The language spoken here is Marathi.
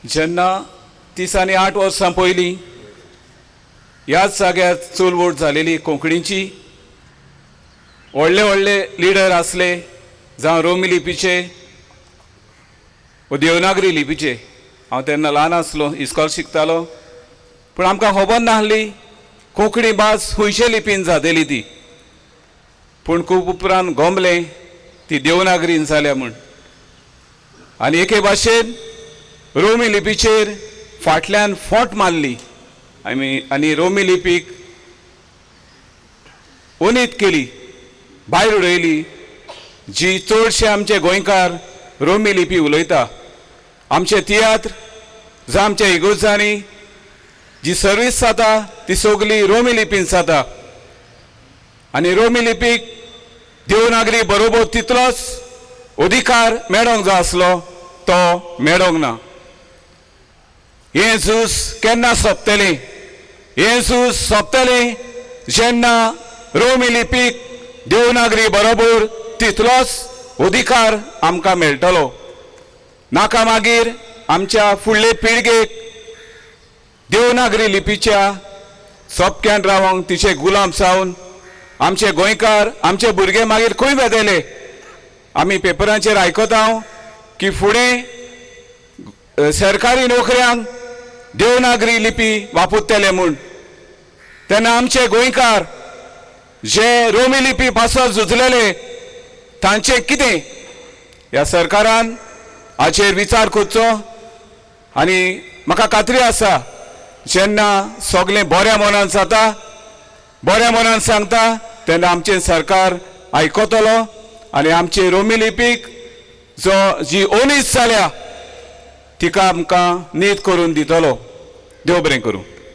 जेन्ना 30 आनी 8 वर्सां पयलीं ह्याच जाग्यार चलवड जालेली कोंकणीची व्हडले व्हडले लिडर आसले जावं रोमी लिपीचे व देवनागरी लिपीचे। हांव तेन्ना ल्हान आसलो, इस्कॉल शिकतालो, पूण आमकां खबर नासली कोंकणी भास खंयचे लिपीन जातली ती। पूण खूब उपरांत गोमलें ती देवनागरीन जाल्या म्हूण। आनी एके भाशेन रोमी लिपीचेर फाटल्यान फोट मारली आनी रोमी लिपीक उणीत केली, भायर उडयली, जी चडशे आमचे गोंयकार रोमी लिपी उलयता। आमचे तियात्र जावं आमच्या इगोर्जांनी जी सर्वीस जाता ती सगळी रोमी लिपीन जाता। आनी रोमी लिपीक देवनागरी बरोबर तितलोच अधिकार मेळोंक जाय आसलो, तो मेळोंक ना। हें झूज केन्ना सोंपतलें? हें झूज सोंपतलें जेन्ना रोमी लिपीक देवनागरी बरोबर तितलोच अधिकार आमकां मेळटलो। नाका मागीर आमच्या फुडले पिळगेक देवनागरी लिपीच्या सोंपक्यान रावंक तिचे गुलाम जावन आमचे गोंयकार आमचे भुरगे मागीर खंय वेदेले। आमी पेपरांचेर आयकता की फुडें सरकारी नोकऱ्यांक देवनागरी लिपी वापरतले म्हूण। तेन्ना आमचे गोंयकार जे रोमी लिपी पासत झुजलेले तांचें कितें? ह्या सरकारान हाचेर विचार करचो। आनी म्हाका खात्री आसा जेन्ना सगळें बऱ्या मनान जाता, बऱ्या मनान सांगता, तेन्ना आमचें सरकार आयकतलो आनी आमचे रोमी लिपीक जी ओनीस जाल्या तिका आमकां नीत करून दितलो। देव बरें करूं।